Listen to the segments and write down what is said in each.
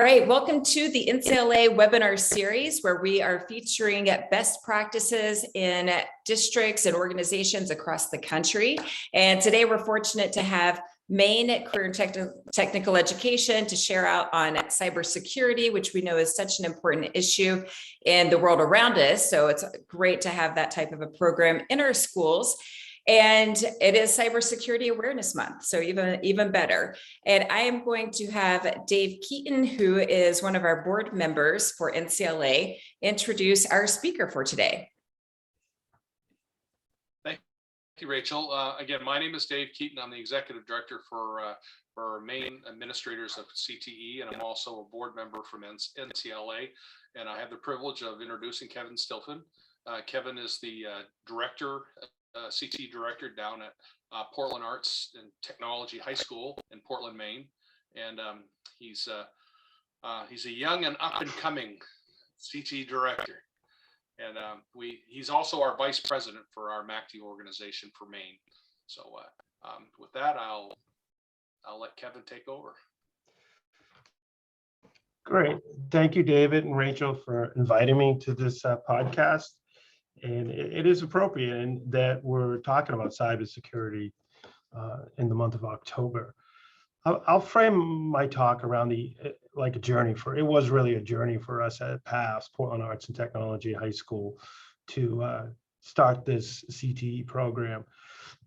All right, welcome to the NCLA webinar series where we are featuring best practices in districts and organizations across the country. And today we're fortunate to have Maine Career and Technical Education to share out on cybersecurity, which we know is such an important issue in the world around us. So it's great to have that type of a program in our schools. And it is Cybersecurity Awareness Month, so even better. And I am going to have Dave Keaton, who is one of our board members for NCLA, introduce our speaker for today. Thank you, Rachel. Again, my name is Dave Keaton. I'm the executive director for Maine Administrators of CTE, and I'm also a board member from NCLA. And I have the privilege of introducing Kevin Stilphen. Kevin is the CTE director down at Portland Arts and Technology High School in Portland, Maine, and he's a young and up and coming CTE director, and he's also our vice president for our MACD organization for Maine. So with that, I'll let Kevin take over. Great, thank you, David and Rachel, for inviting me to this podcast. And it is appropriate in that we're talking about cybersecurity in the month of October. I'll frame my talk around like a journey it was really a journey for us at PASS, Portland Arts and Technology High School, to start this CTE program.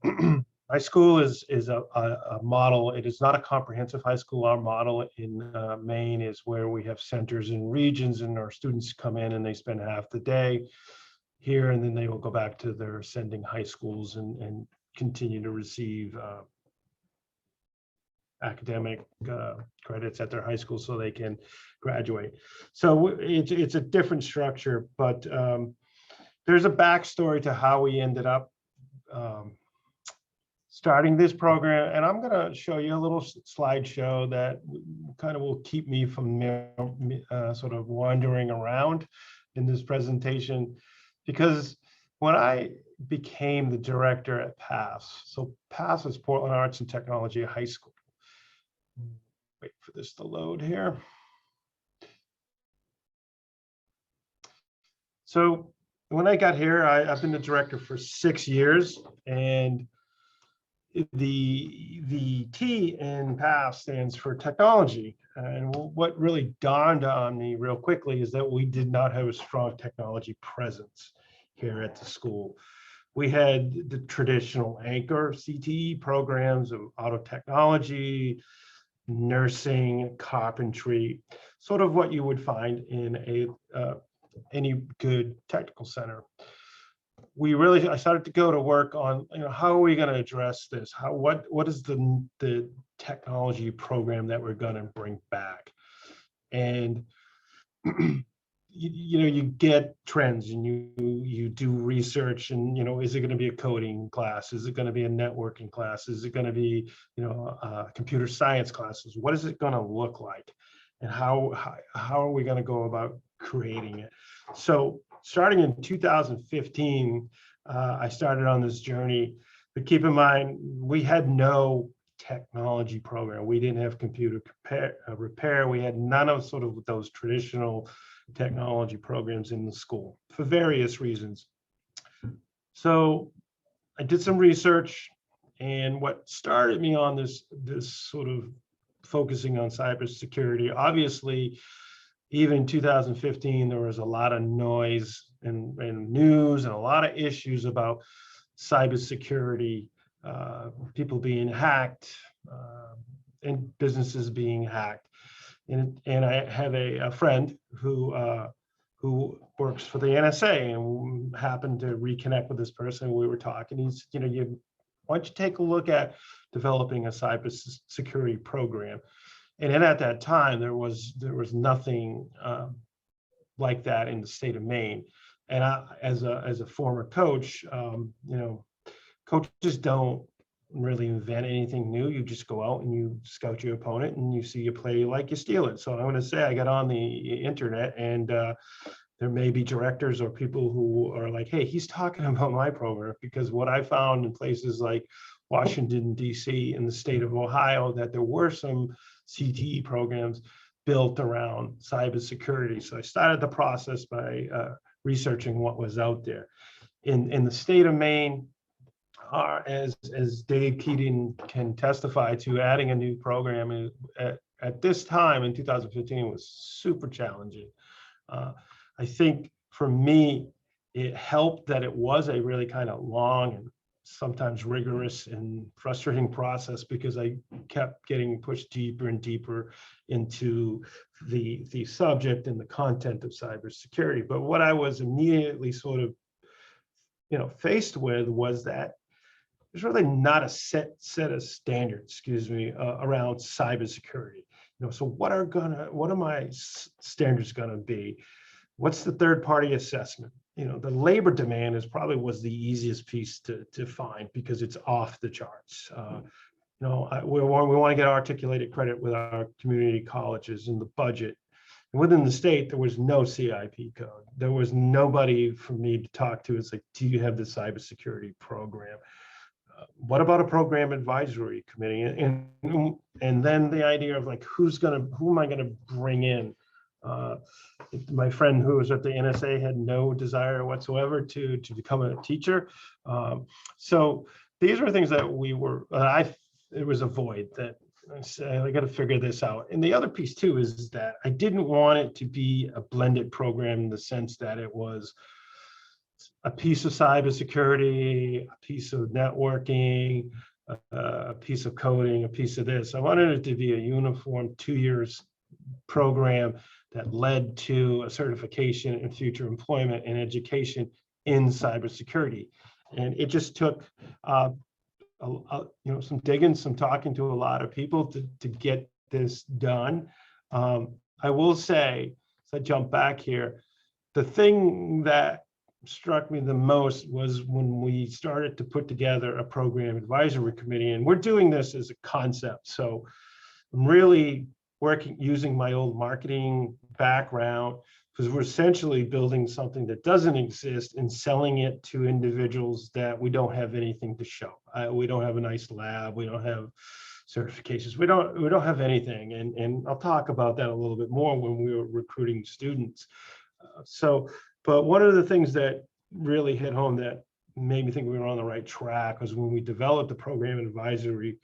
My school is a model. It is not a comprehensive high school. Our model in Maine is where we have centers and regions, and our students come in and they spend half the day here, and then they will go back to their ascending high schools and continue to receive academic credits at their high school so they can graduate. So it's a different structure, but there's a backstory to how we ended up starting this program. And I'm going to show you a little slideshow that kind of will keep me from sort of wandering around in this presentation. Because when I became the director at PASS, so PASS is Portland Arts and Technology High School. Wait for this to load here. So when I got here, I've been the director for 6 years, and the T in PASS stands for technology. And what really dawned on me real quickly is that we did not have a strong technology presence here at the school. We had the traditional anchor CTE programs of auto technology, nursing, carpentry, sort of what you would find in any good technical center. I started to go to work on, how are we going to address this? What is the technology program that we're going to bring back? And you get trends, and you do research, and is it going to be a coding class? Is it going to be a networking class? Is it going to be computer science classes? What is it going to look like, and how are we going to go about creating it? So starting in 2015, I started on this journey. But keep in mind, we had no technology program. We didn't have computer repair. We had none of sort of those traditional technology programs in the school for various reasons. So I did some research, and what started me on this sort of focusing on cybersecurity, obviously, even in 2015, there was a lot of noise and news and a lot of issues about cybersecurity, people being hacked, and businesses being hacked. And I have a friend who works for the NSA, and happened to reconnect with this person. We were talking. He's, why don't you take a look at developing a cybersecurity program? And then at that time, there was nothing like that in the state of Maine. And as a former coach, coaches don't really invent anything new. You just go out and you scout your opponent, and you see a play like you steal it. So I'm going to say I got on the internet, and there may be directors or people who are like, hey, he's talking about my program, because what I found in places like Washington, D.C., in the state of Ohio, that there were some CTE programs, built around cybersecurity. So I started the process by researching what was out there. In the state of Maine, as Dave Keating can testify to, adding a new program at this time in 2015 was super challenging. I think for me, it helped that it was a really kind of long and sometimes rigorous and frustrating process, because I kept getting pushed deeper and deeper into the subject and the content of cybersecurity. But what I was immediately sort of, faced with was that there's really not a set of standards, around cybersecurity. So what are my standards gonna be? What's the third-party assessment? The labor demand was the easiest piece to find, because it's off the charts. We want to get articulated credit with our community colleges and the budget. And within the state, there was no CIP code. There was nobody for me to talk to. It's like, do you have the cybersecurity program? What about a program advisory committee? And then the idea of like, who am I gonna bring in? My friend who was at the NSA had no desire whatsoever to become a teacher. So these were things that it was a void that I got to figure this out. And the other piece too is that I didn't want it to be a blended program in the sense that it was a piece of cybersecurity, a piece of networking, a piece of coding, a piece of this. I wanted it to be a uniform 2 years program that led to a certification in future employment and education in cybersecurity. And it just took some digging, some talking to a lot of people to get this done. I will say, as I jump back here, the thing that struck me the most was when we started to put together a program advisory committee, and we're doing this as a concept. So I'm really using my old marketing background, because we're essentially building something that doesn't exist and selling it to individuals that we don't have anything to show. We don't have a nice lab. We don't have certifications. We don't have anything. And I'll talk about that a little bit more when we were recruiting students. But one of the things that really hit home that made me think we were on the right track was when we developed the program advisory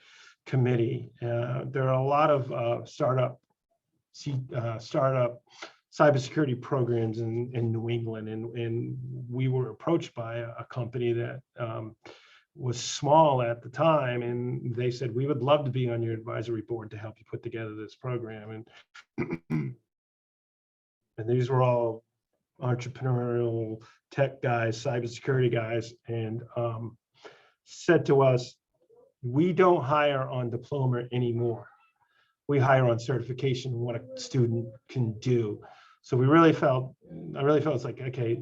committee. There are a lot of startup cybersecurity programs in New England, and we were approached by a company that was small at the time, and they said, we would love to be on your advisory board to help you put together this program. And these were all entrepreneurial tech guys, cybersecurity guys, and said to us, we don't hire on diploma anymore. We hire on certification and what a student can do. So I really felt it's like, okay,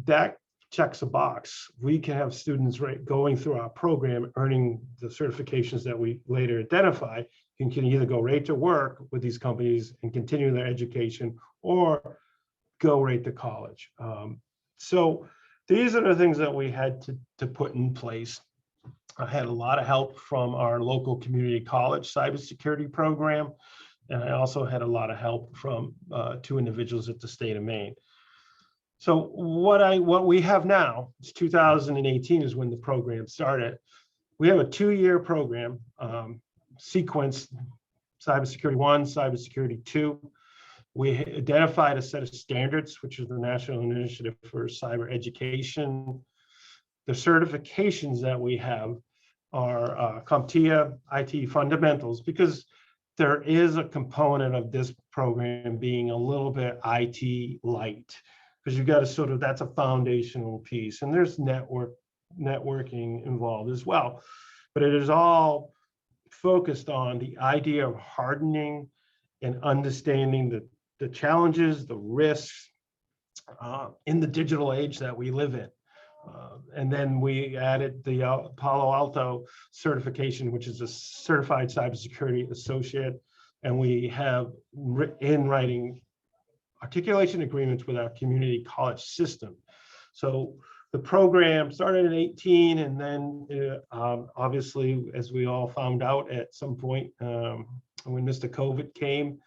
that checks a box. We can have students going through our program, earning the certifications that we later identify, and can either go right to work with these companies and continue their education, or go right to college. So these are the things that we had to put in place. I had a lot of help from our local community college cybersecurity program, and I also had a lot of help from 2 individuals at the state of Maine. So what we have now, it's 2018 is when the program started. We have a 2-year program, sequence, Cybersecurity 1, Cybersecurity 2. We identified a set of standards, which is the National Initiative for Cyber Education. The certifications that we have are CompTIA, IT fundamentals, because there is a component of this program being a little bit IT light, because you've got to that's a foundational piece, and there's networking involved as well. But it is all focused on the idea of hardening and understanding the challenges, the risks in the digital age that we live in. And then we added the Palo Alto certification, which is a certified cybersecurity associate. And we have in writing articulation agreements with our community college system. So the program started in 2018, and then obviously, as we all found out at some point, when Mr. COVID came,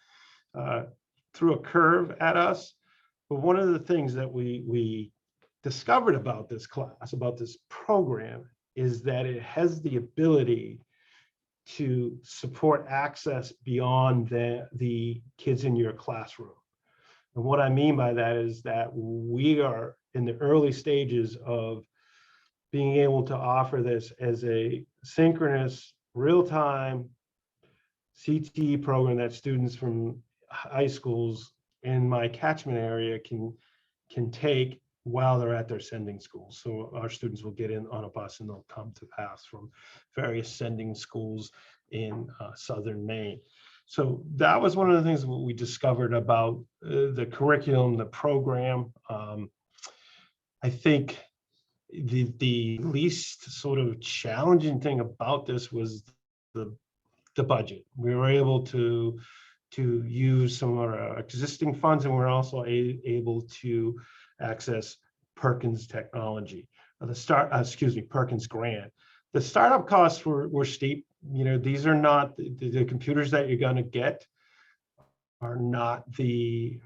threw a curve at us. But one of the things that we discovered about this class, about this program, is that it has the ability to support access beyond the kids in your classroom. And what I mean by that is that we are in the early stages of being able to offer this as a synchronous, real-time CTE program that students from high schools in my catchment area can take while they're at their sending schools. So our students will get in on a bus and they'll come to pass from various sending schools in southern Maine. So that was one of the things that we discovered about the curriculum, the program. I think the least sort of challenging thing about this was the budget. We were able to use some of our existing funds, and we're also able to access Perkins technology, Perkins grant. The startup costs were steep. You know, these are not the computers that you're going to get are not the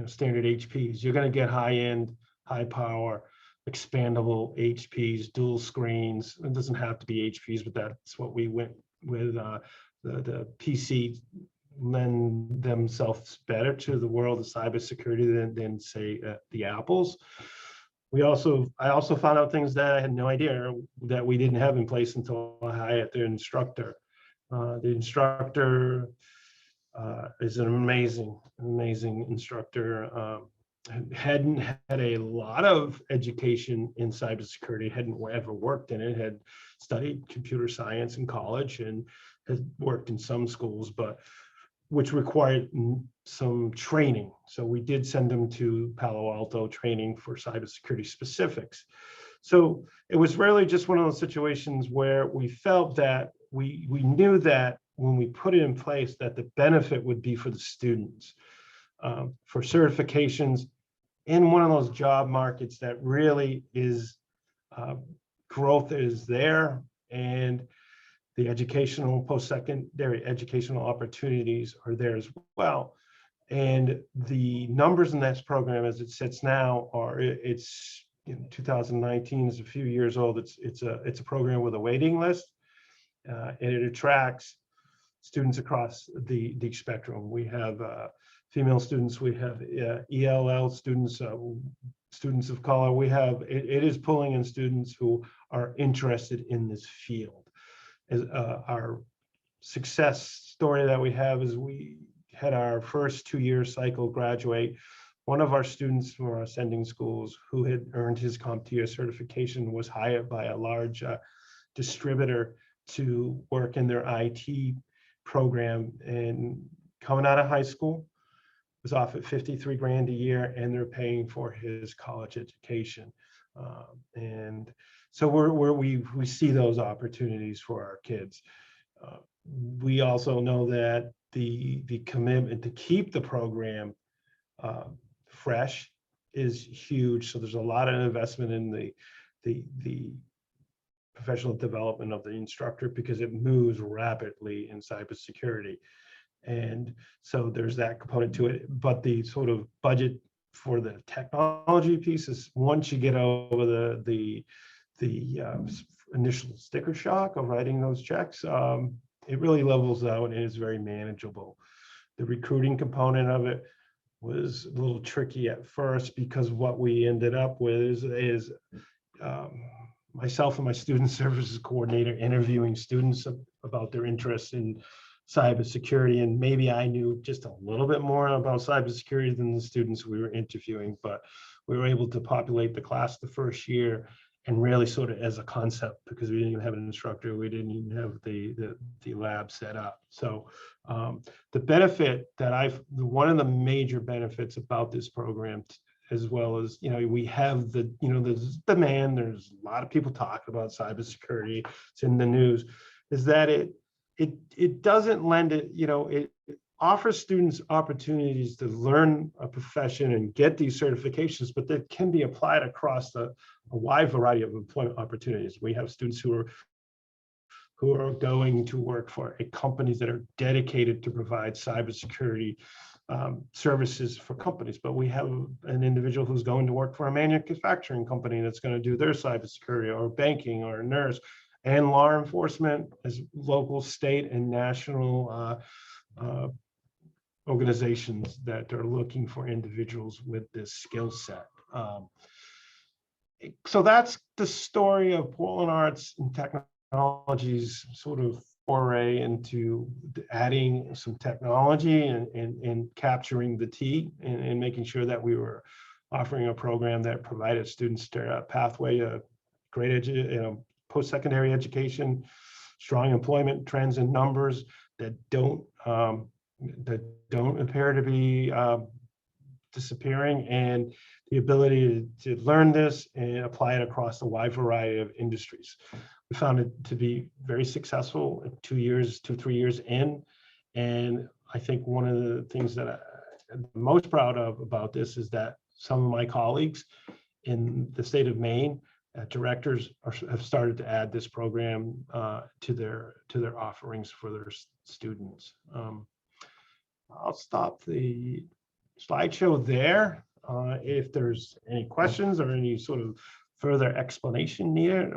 standard HPs. You're going to get high-end, high power, expandable HPs, dual screens. It doesn't have to be HPs, but that's what we went with. The PC lend themselves better to the world of cybersecurity than say the Apples. I also found out things that I had no idea that we didn't have in place until I hired their instructor. The instructor is an amazing instructor. Hadn't had a lot of education in cybersecurity, hadn't ever worked in it, had studied computer science in college and had worked in some schools, but which required some training. So we did send them to Palo Alto training for cybersecurity specifics. So it was really just one of those situations where we felt that we knew that when we put it in place that the benefit would be for the students, for certifications in one of those job markets that really is growth is there, and the educational post-secondary educational opportunities are there as well. And the numbers in this program as it sits now are, it's in 2019, is a few years old. It's a program with a waiting list, and it attracts students across the spectrum. We have female students, we have ELL students, students of color. We have, it is pulling in students who are interested in this field. As our success story that we have is we had our first 2-year cycle graduate. One of our students from our sending schools who had earned his CompTIA certification was hired by a large distributor to work in their IT program, and coming out of high school was off at 53 grand a year, and they're paying for his college education. And so we see those opportunities for our kids. We also know that the commitment to keep the program fresh is huge. So there's a lot of investment in the professional development of the instructor, because it moves rapidly in cybersecurity. And so there's that component to it. But the sort of budget for the technology piece is, once you get over the initial sticker shock of writing those checks, it really levels out and is very manageable. The recruiting component of it was a little tricky at first, because what we ended up with is myself and my student services coordinator interviewing students about their interest in cybersecurity, and maybe I knew just a little bit more about cybersecurity than the students we were interviewing, but we were able to populate the class the first year, and really sort of as a concept, because we didn't even have an instructor, we didn't even have the lab set up. So the benefit that one of the major benefits about this program, as well as, we have there's demand, there's a lot of people talking about cybersecurity, it's in the news, is that it doesn't lend it, it offers students opportunities to learn a profession and get these certifications, but that can be applied across a wide variety of employment opportunities. We have students who are who are going to work for companies that are dedicated to provide cybersecurity services for companies. But we have an individual who's going to work for a manufacturing company that's going to do their cybersecurity, or banking, or a nurse, and law enforcement as local, state, and national organizations that are looking for individuals with this skill set. So that's the story of Portland Arts and Technology's sort of foray into adding some technology and capturing the T, and making sure that we were offering a program that provided students a pathway to great post-secondary education, strong employment trends and numbers that don't appear to be disappearing, and the ability to learn this and apply it across a wide variety of industries. We found it to be very successful 3 years in. And I think one of the things that I'm most proud of about this is that some of my colleagues in the state of Maine, directors, have started to add this program to their offerings for their students. I'll stop the slideshow there. If there's any questions or any sort of further explanation needed,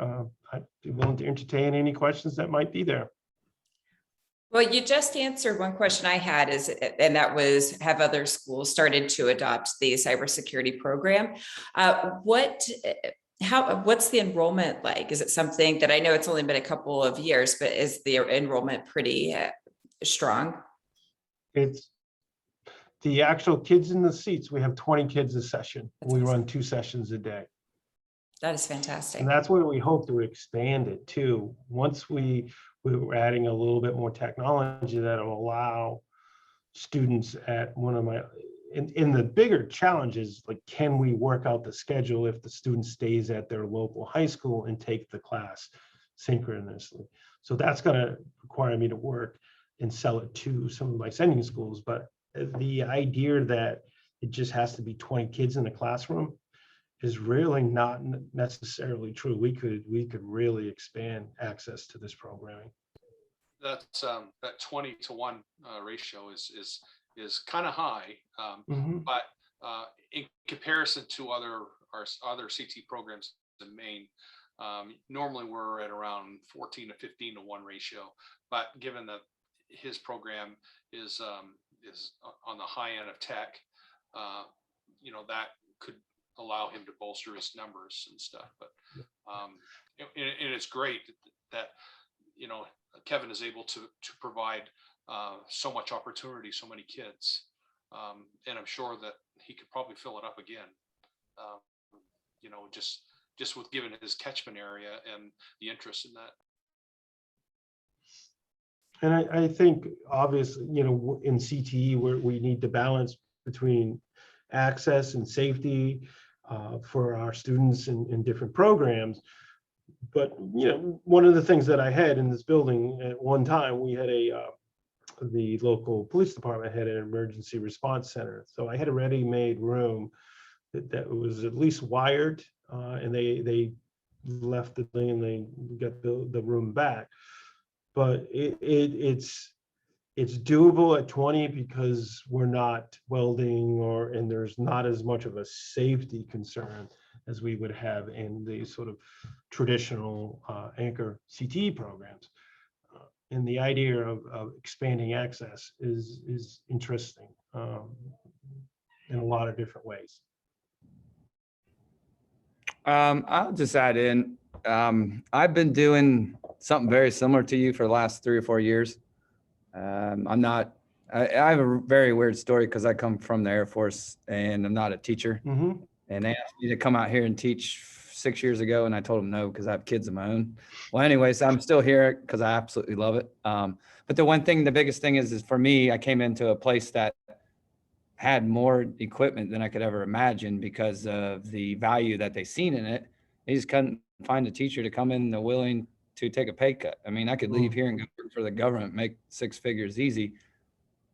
I'd be willing to entertain any questions that might be there. Well, you just answered one question I had, and that was, have other schools started to adopt the cybersecurity program? What's the enrollment like? Is it something that, I know it's only been a couple of years, but is the enrollment pretty strong? It's the actual kids in the seats. We have 20 kids a session. That's we awesome. run 2 sessions a day. That is fantastic. And that's where we hope to expand it to. Once we were adding a little bit more technology that will allow students at one of my, in the bigger challenges, like, can we work out the schedule if the student stays at their local high school and take the class synchronously? So that's going to require me to work and sell it to some of my sending schools. But the idea that it just has to be 20 kids in the classroom is really not necessarily true. We could really expand access to this programming. That's that 20-to-1 ratio is kind of high, but in comparison to our other CT programs in Maine, normally we're at around 14 to 15-to-1 ratio. But given that his program is on the high end of tech, that could allow him to bolster his numbers and stuff. But and it's great that Kevin is able to provide so much opportunity, so many kids, and I'm sure that he could probably fill it up again. Just with given his catchment area and the interest in that. And I think obviously, in CTE, we need to balance between access and safety for our students in different programs. But, one of the things that I had in this building at one time, we had the local police department had an emergency response center. So I had a ready-made room that was at least wired, and they left the thing and they got the room back. But it's doable at 20 because we're not welding and there's not as much of a safety concern as we would have in the sort of traditional anchor CTE programs. And the idea of expanding access is interesting in a lot of different ways. I'll just add in, I've been doing something very similar to you for the last 3 or 4 years. I have a very weird story because I come from the Air Force and I'm not a teacher. Mm-hmm. And they asked me to come out here and teach 6 years ago. And I told them no, because I have kids of my own. Well, anyways, I'm still here because I absolutely love it. But the biggest thing is for me, I came into a place that had more equipment than I could ever imagine because of the value that they seen in it. They just couldn't find a teacher to come in and willing to take a pay cut. I mean, I could leave here and go work for the government, make 6 figures easy.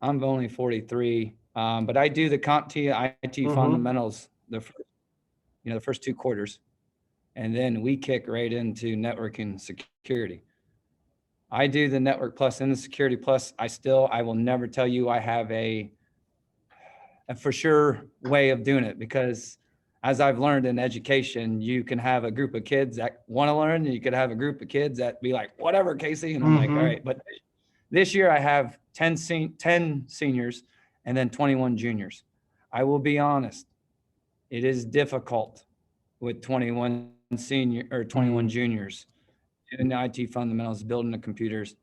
I'm only 43, but I do the IT fundamentals, the first 2 quarters, and then we kick right into networking security. I do the Network Plus and the Security Plus. I will never tell you I have a for sure way of doing it, because as I've learned in education, you can have a group of kids that want to learn, and you could have a group of kids that be like, whatever, Casey. And I'm like, all right. But this year I have 10 seniors and then 21 juniors. I will be honest, it is difficult with 21 juniors doing the IT fundamentals, building the computers.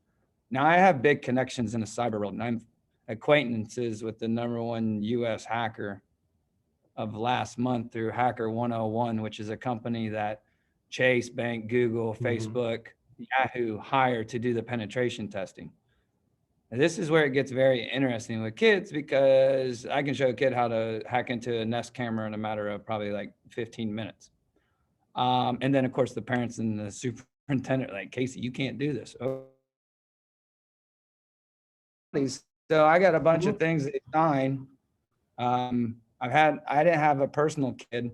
Now I have big connections in the cyber world, and I'm acquaintances with the #1 US hacker of last month through Hacker 101, which is a company that Chase Bank, Google, Facebook, Yahoo hired to do the penetration testing. And this is where it gets very interesting with kids, because I can show a kid how to hack into a Nest camera in a matter of probably like 15 minutes. And then of course the parents and the superintendent are like, Casey, you can't do this. Oh. So I got a bunch of things that sign. I didn't have a personal kid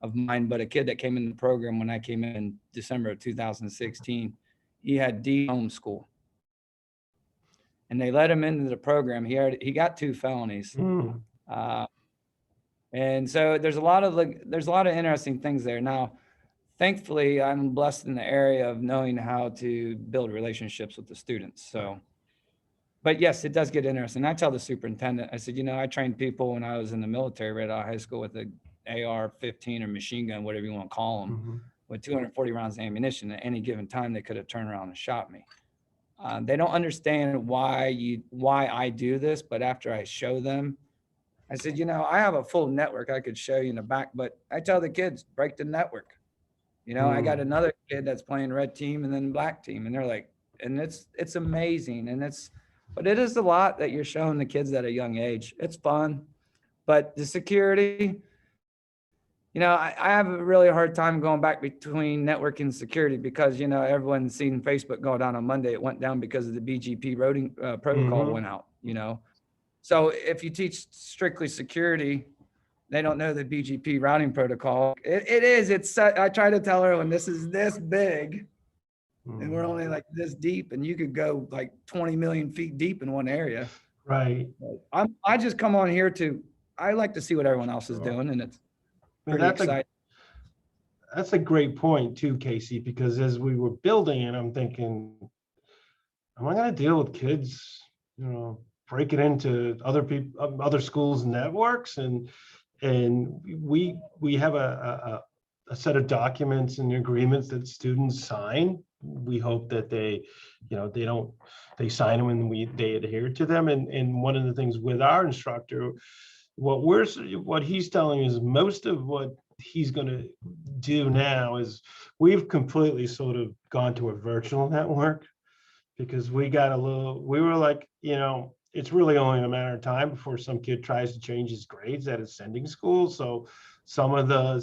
of mine, but a kid that came in the program when I came in December of 2016. He had D homeschool, and they let him into the program. He got 2 felonies. And so there's a lot of interesting things there. Now, thankfully, I'm blessed in the area of knowing how to build relationships with the students. So, but yes, it does get interesting. I tell the superintendent, I said, I trained people when I was in the military right out of high school with an AR-15 or machine gun, whatever you want to call them, with 240 rounds of ammunition. At any given time, they could have turned around and shot me. They don't understand why I do this, but after I show them, I said, I have a full network I could show you in the back, but I tell the kids, break the network. I got another kid that's playing red team and then black team, and they're like, and it's amazing. But it is a lot that you're showing the kids at a young age. It's fun, but the security, I have a really hard time going back between network and security, because, everyone's seen Facebook go down on Monday. It went down because of the BGP routing protocol went out, So if you teach strictly security, they don't know the BGP routing protocol. I try to tell her when this is this big and we're only like this deep, and you could go like 20 million feet deep in one area. Right. I just come on here I like to see what everyone else is doing, and it's pretty exciting. That's a great point too, Casey, because as we were building it, I'm thinking, am I going to deal with kids, breaking into other schools' networks? And we have a set of documents and agreements that students sign. We hope that they sign them and they adhere to them. And one of the things with our instructor, what he's telling is most of what he's going to do now is we've completely sort of gone to a virtual network, because we were like, it's really only a matter of time before some kid tries to change his grades at his sending school. So some of the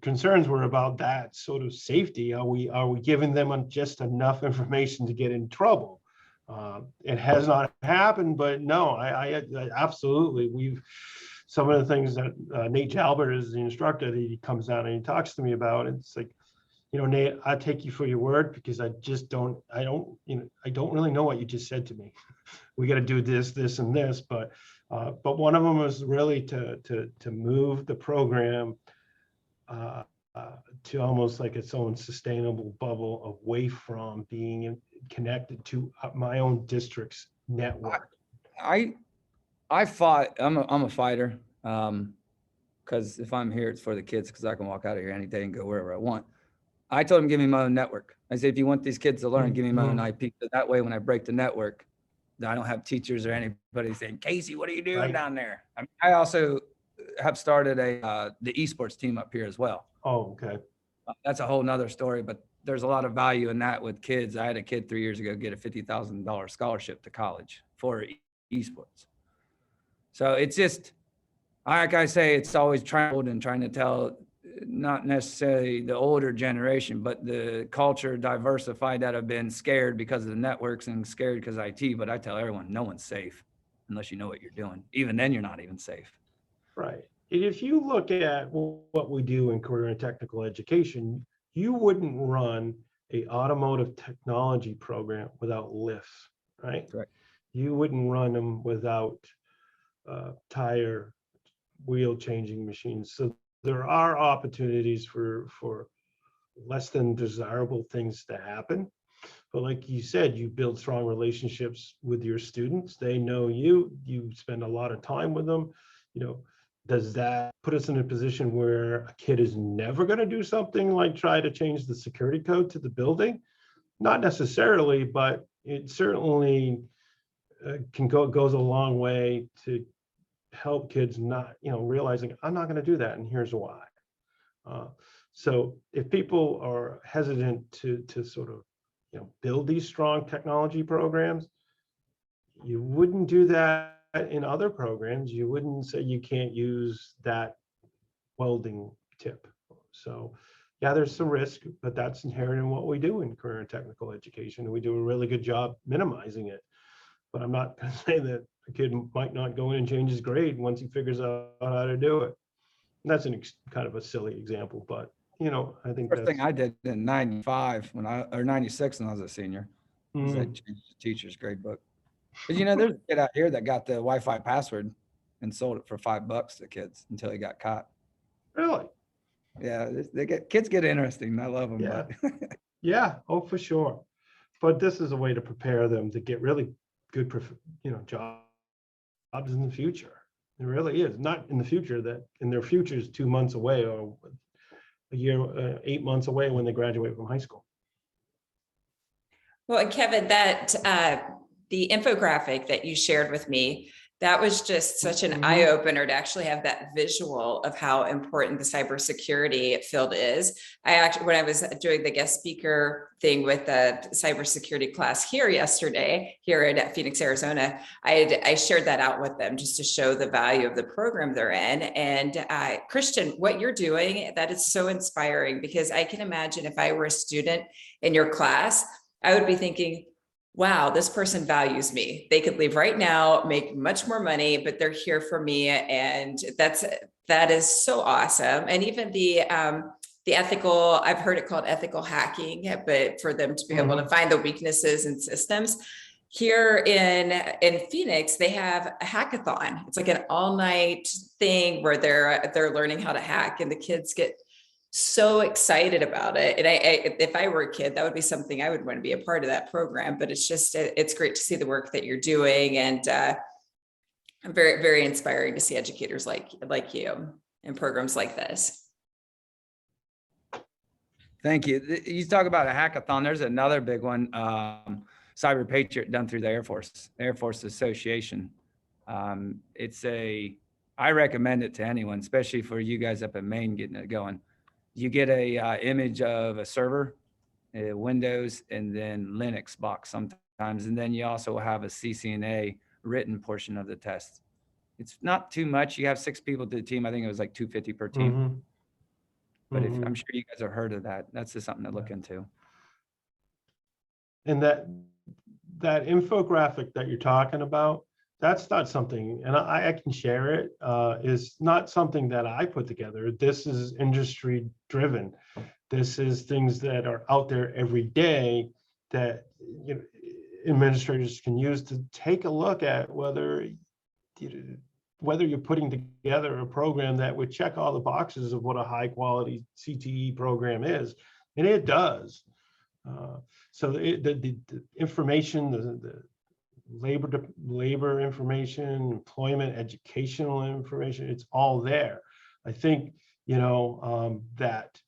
concerns were about that sort of safety. Are we giving them just enough information to get in trouble? It has not happened, but no, I absolutely, some of the things that Nate Jalbert is the instructor that he comes out and he talks to me about, it's like, Nate, I take you for your word, because I don't really know what you just said to me. We got to do this, and this, but one of them was really to move the program to almost like its own sustainable bubble away from being connected to my own district's network. I fought. I'm a fighter. Because if I'm here, it's for the kids, because I can walk out of here any day and go wherever I want. I told him, give me my own network. I said, if you want these kids to learn, give me my own IP. So that way, when I break the network, I don't have teachers or anybody saying, Casey, what are you doing down there? I also have started the esports team up here as well. Oh, okay. That's a whole nother story, but there's a lot of value in that with kids. I had a kid 3 years ago get a $50,000 scholarship to college for esports. So it's just, like I say, it's always trying to tell, not necessarily the older generation, but the culture diversified that have been scared because of the networks and scared because of IT. But I tell everyone, no one's safe unless you know what you're doing. Even then, you're not even safe. Right. And if you look at what we do in career and technical education, you wouldn't run a automotive technology program without lifts, right? Correct. You wouldn't run them without tire wheel changing machines. So there are opportunities for less than desirable things to happen. But like you said, you build strong relationships with your students. They know you, you spend a lot of time with them. You know, does that put us in a position where a kid is never going to do something like try to change the security code to the building? Not necessarily, but it certainly goes a long way to help kids not, realizing I'm not going to do that, and here's why. So if people are hesitant to sort of, build these strong technology programs, you wouldn't do that in other programs. You wouldn't say you can't use that welding tip. So yeah, there's some risk, but that's inherent in what we do in career and technical education. And we do a really good job minimizing it. But I'm not going to say that a kid might not go in and change his grade once he figures out how to do it. And that's kind of a silly example, but I think First that's thing I did in 95 or 96 when I was a senior was I changed the teacher's grade book. But there's a kid out here that got the Wi-Fi password and sold it for $5 to kids until he got caught. really. Yeah, kids get interesting. I love them, Yeah. but Yeah, oh, for sure. But this is a way to prepare them to get really good, jobs in the future. It really is. Not in the future, that in their future is 2 months away, or a year, 8 months away when they graduate from high school. Well, and Kevin, that the infographic that you shared with me, that was just such an eye opener to actually have that visual of how important the cybersecurity field is. I actually, when I was doing the guest speaker thing with the cybersecurity class here yesterday, here in Phoenix, Arizona, I shared that out with them just to show the value of the program they're in. And Christian, what you're doing, that is so inspiring, because I can imagine if I were a student in your class, I would be thinking, wow, this person values me. They could leave right now, make much more money, but they're here for me. And that is so awesome. And even the ethical, I've heard it called ethical hacking, but for them to be able to find the weaknesses in systems. Here in Phoenix, they have a hackathon. It's like an all-night thing where they're learning how to hack, and the kids get so excited about it. And if I were a kid, that would be something I would want to be a part of that program. But it's great to see the work that you're doing, and very, very inspiring to see educators like you in programs like this. thank you. You talk about a hackathon. There's another big one, Cyber Patriot, done through the Air Force Association. I recommend it to anyone, especially for you guys up in Maine getting it going. You get a image of a server, Windows, and then Linux box sometimes. And then you also have a CCNA written portion of the test. It's not too much. You have 6 people to the team. I think it was like $250 per team. But I'm sure you guys have heard of that. That's just something to look into. And that infographic that you're talking about, that's not something, and I can share it, is not something that I put together. This is industry driven. This is things that are out there every day that administrators can use to take a look at whether you're putting together a program that would check all the boxes of what a high quality CTE program is, and it does. So the information, the labor information, employment, educational information, it's all there. I think, that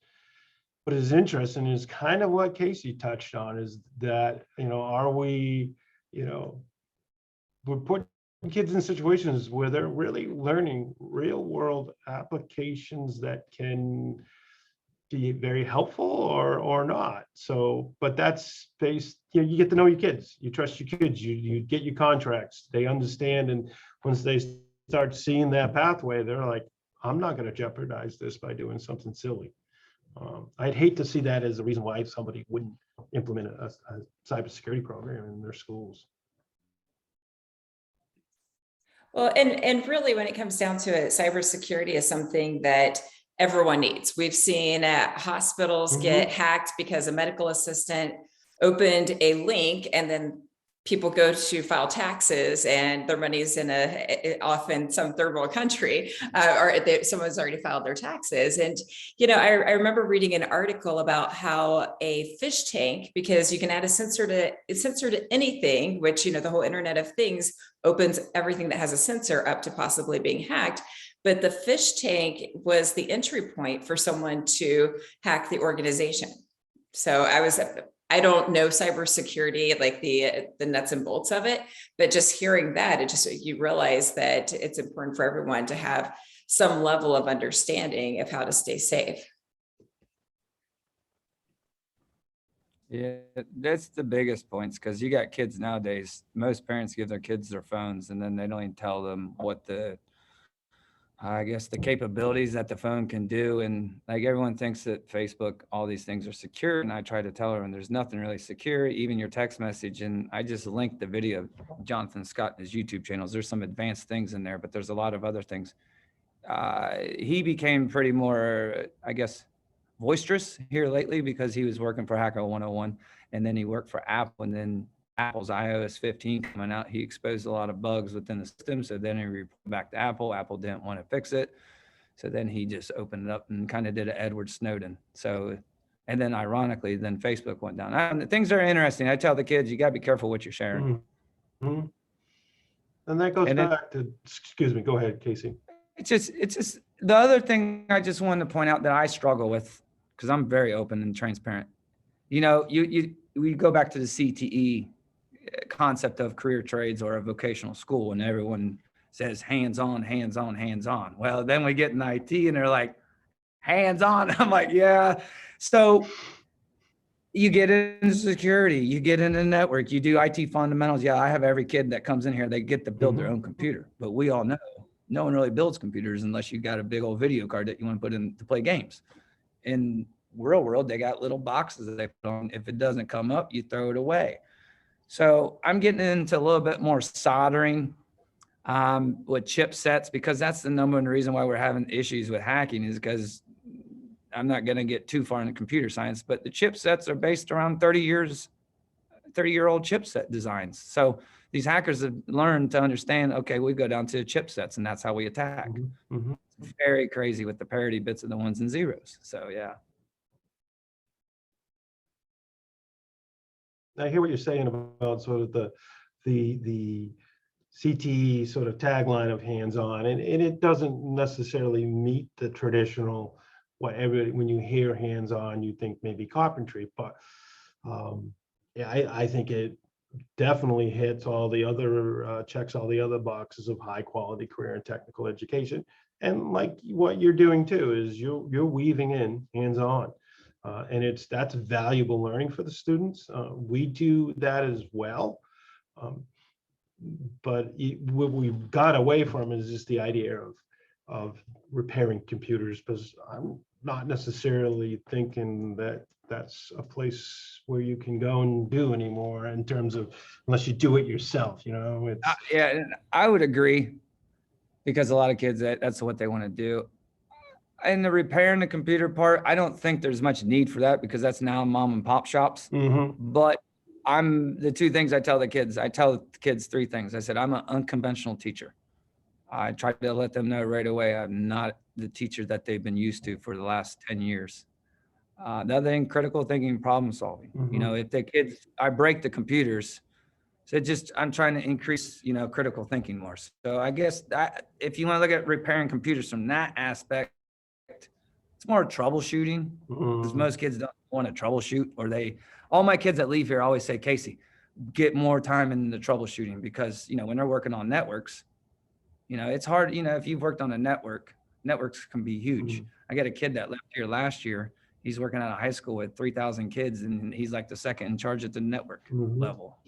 what is interesting is kind of what Casey touched on, is that, are we, we're putting kids in situations where they're really learning real world applications that can be very helpful or not. So, but that's based, you get to know your kids, you trust your kids, you get your contracts, they understand. And once they start seeing that pathway, they're like, I'm not going to jeopardize this by doing something silly. I'd hate to see that as a reason why somebody wouldn't implement a cybersecurity program in their schools. Well, and really, when it comes down to it, cybersecurity is something that everyone needs. We've seen hospitals get hacked because a medical assistant opened a link and then people go to file taxes and their money's in often some third world country, someone's already filed their taxes. And, I remember reading an article about how a fish tank, because you can add a sensor to anything, which, the whole Internet of Things opens everything that has a sensor up to possibly being hacked. But the fish tank was the entry point for someone to hack the organization. So I don't know cybersecurity, like the nuts and bolts of it, but just hearing that, you realize that it's important for everyone to have some level of understanding of how to stay safe. Yeah, that's the biggest points, because you got kids nowadays. Most parents give their kids their phones and then they don't even tell them what the capabilities that the phone can do. And like everyone thinks that Facebook, all these things are secure. And I try to tell her, and there's nothing really secure, even your text message. And I just linked the video of Jonathan Scott and his YouTube channels. There's some advanced things in there, but there's a lot of other things. He became pretty more, boisterous here lately because he was working for Hacker 101, and then he worked for Apple, and then Apple's iOS 15 coming out, he exposed a lot of bugs within the system. So then he reported back to Apple. Apple didn't want to fix it. So then he just opened it up and kind of did an Edward Snowden. So, and then ironically, then Facebook went down. Things are interesting. I tell the kids, you got to be careful what you're sharing. And that goes back to, excuse me, go ahead, Casey. It's just the other thing I just wanted to point out that I struggle with, because I'm very open and transparent. We go back to the CTE concept of career trades or a vocational school, and everyone says hands-on, hands-on, hands-on. Well, then we get in IT and they're like, hands-on. I'm like, yeah. So you get into security, you get into network, you do IT fundamentals. Yeah, I have every kid that comes in here, they get to build their own computer. But we all know no one really builds computers unless you got a big old video card that you want to put in to play games. In real world, they got little boxes that they put on. If it doesn't come up, you throw it away. So I'm getting into a little bit more soldering with chipsets, because that's the number one reason why we're having issues with hacking, is because I'm not going to get too far into computer science, but the chipsets are based around 30-year-old chipset designs. So these hackers have learned to understand, okay, we go down to chipsets and that's how we attack. It's very crazy with the parity bits of the ones and zeros. So yeah. I hear what you're saying about sort of the CTE sort of tagline of hands-on, and it doesn't necessarily meet the traditional, when you hear hands-on, you think maybe carpentry, but yeah, I think it definitely hits all the other, checks all the other boxes of high quality career and technical education. And like what you're doing too is you're weaving in hands-on. And that's valuable learning for the students. We do that as well. But what we've got away from is just the idea of repairing computers, because I'm not necessarily thinking that that's a place where you can go and do anymore, in terms of, unless you do it yourself, it's Yeah, I would agree, because a lot of kids, that's what they want to do. And the repairing the computer part, I don't think there's much need for that, because that's now mom and pop shops. But the two things I tell the kids three things. I said, I'm an unconventional teacher. I try to let them know right away, I'm not the teacher that they've been used to for the last 10 years. The other thing, critical thinking, problem solving. If the kids, I break the computers, so I'm trying to increase, critical thinking more. So I guess that if you want to look at repairing computers from that aspect, it's more troubleshooting, because most kids don't want to troubleshoot, all my kids that leave here always say, Casey, get more time in the troubleshooting, because, when they're working on networks, it's hard, if you've worked on a network, networks can be huge. I got a kid that left here last year. He's working at a high school with 3,000 kids, and he's like the second in charge at the network level.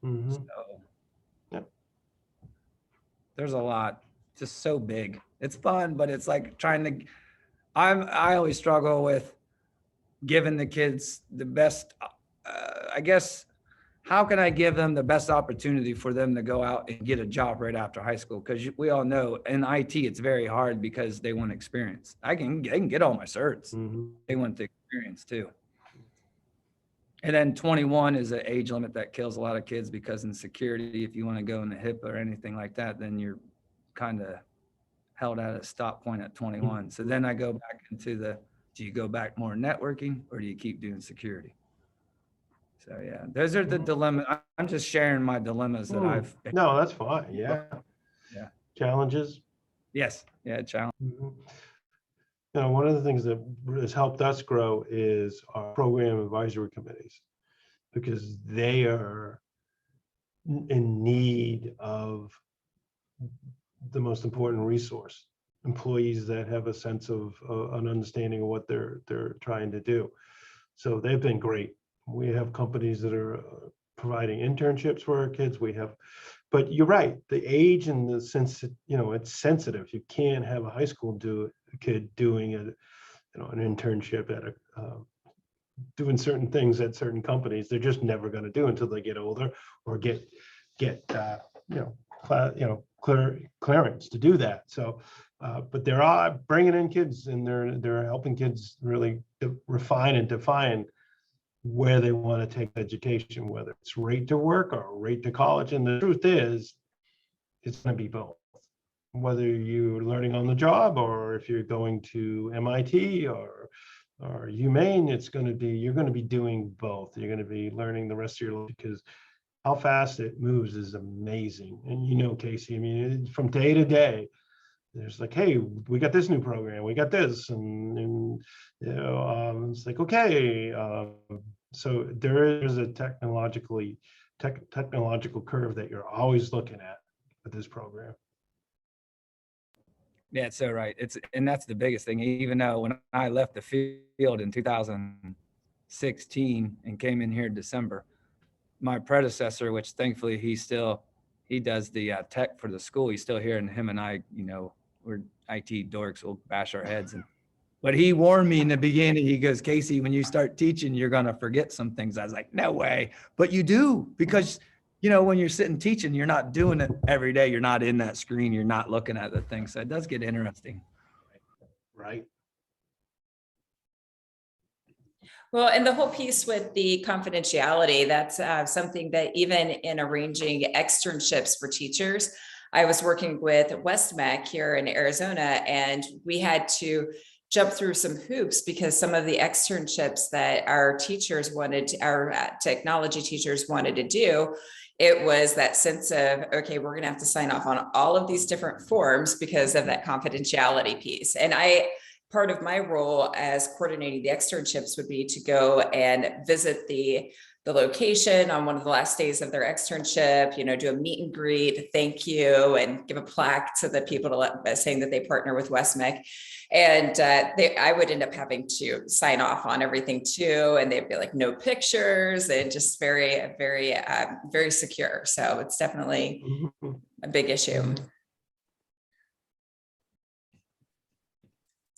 So there's a lot, just so big. It's fun, but it's like I always struggle with giving the kids the best, how can I give them the best opportunity for them to go out and get a job right after high school? Because we all know in IT, it's very hard because they want experience. They can get all my certs. Mhm. They want the experience too. And then 21 is an age limit that kills a lot of kids because in security, if you want to go in the HIP or anything like that, then you're kind of held at a stop point at 21. So then I go back into do you go back more networking or do you keep doing security? So yeah, those are the dilemmas. I'm just sharing my dilemmas that I've. No, that's fine. Yeah. Yeah. Challenges. Yes. Yeah. Challenge. Mhm. One of the things that has helped us grow is our program advisory committees, because they are in need of the most important resource, employees that have a sense of an understanding of what they're trying to do. So they've been great. We have companies that are providing internships for our kids. But you're right, the age and the sense, it's sensitive. You can't have a high school kid doing an internship at doing certain things at certain companies. They're just never going to do until they get older or get clearance to do that. So, but they're all bringing in kids, and they're helping kids really refine and define where they want to take education, whether it's right to work or right to college. And the truth is, it's going to be both. Whether you're learning on the job or if you're going to MIT or Maine, you're going to be doing both. You're going to be learning the rest of your life, because how fast it moves is amazing. And Casey, I mean, from day to day, there's like, hey, we got this new program, we got this, and it's like, okay. So there is a technological curve that you're always looking at with this program. Yeah, it's so right. And that's the biggest thing. Even though when I left the field in 2016 and came in here in December, my predecessor, which thankfully he does the tech for the school. He's still here, and him and I, we're IT dorks. We'll bash our heads. But he warned me in the beginning. He goes, Casey, when you start teaching, you're going to forget some things. I was like, no way. But you do, because when you're sitting teaching, you're not doing it every day. You're not in that screen. You're not looking at the thing. So it does get interesting. Right. Well, and the whole piece with the confidentiality, that's something that even in arranging externships for teachers, I was working with WestMech here in Arizona, and we had to jump through some hoops because some of the externships that our technology teachers wanted to do, it was that sense of, okay, we're going to have to sign off on all of these different forms because of that confidentiality piece. And part of my role as coordinating the externships would be to go and visit the location on one of the last days of their externship, do a meet and greet, thank you, and give a plaque to the people saying that they partner with WestMech. And I would end up having to sign off on everything too. And they'd be like, no pictures, and just very, very, very secure. So it's definitely a big issue.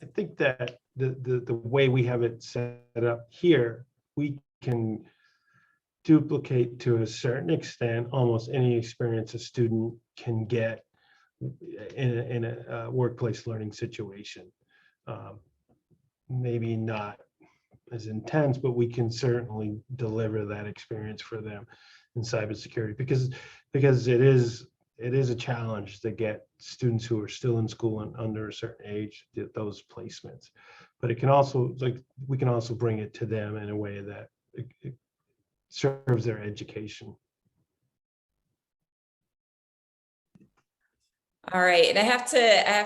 I think that the way we have it set up here, we can duplicate to a certain extent almost any experience a student can get in a workplace learning situation. Maybe not as intense, but we can certainly deliver that experience for them in cybersecurity, because it is a challenge to get students who are still in school and under a certain age those placements. But it can also, we can also bring it to them in a way that it serves their education. All right. And I have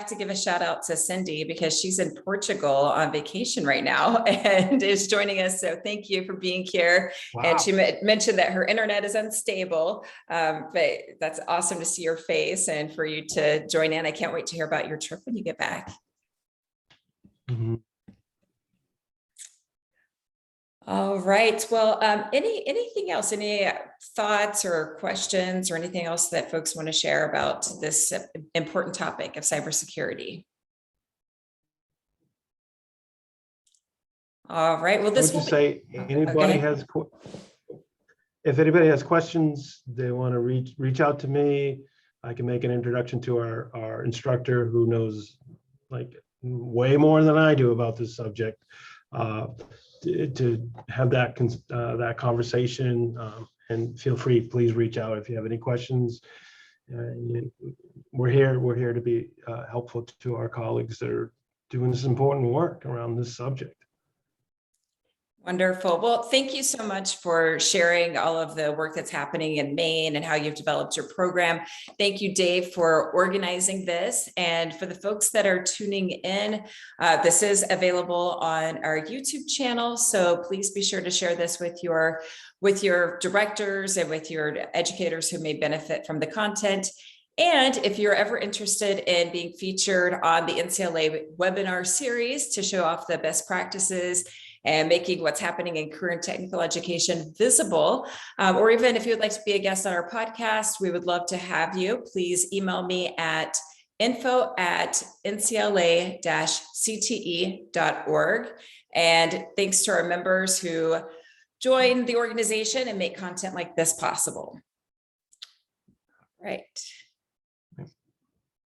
to give a shout out to Cindy, because she's in Portugal on vacation right now and is joining us. So thank you for being here. Wow. And she mentioned that her internet is unstable, but that's awesome to see your face and for you to join in. I can't wait to hear about your trip when you get back. Mm-hmm. All right. Well, anything else, any thoughts or questions or anything else that folks want to share about this important topic of cybersecurity? All right. Well, this will say anybody has if anybody has questions, they want to reach out to me. I can make an introduction to our instructor who knows like way more than I do about this subject, to have that conversation. And feel free, please reach out if you have any questions. We're here to be helpful to our colleagues that are doing this important work around this subject. Wonderful. Well, thank you so much for sharing all of the work that's happening in Maine and how you've developed your program. Thank you, Dave, for organizing this. And for the folks that are tuning in, this is available on our YouTube channel. So please be sure to share this with your directors and with your educators who may benefit from the content. And if you're ever interested in being featured on the NCLA webinar series to show off the best practices and making what's happening in current technical education visible, or even if you'd like to be a guest on our podcast, we would love to have you. Please email me at info@ncla-cte.org. And thanks to our members who join the organization and make content like this possible. Right.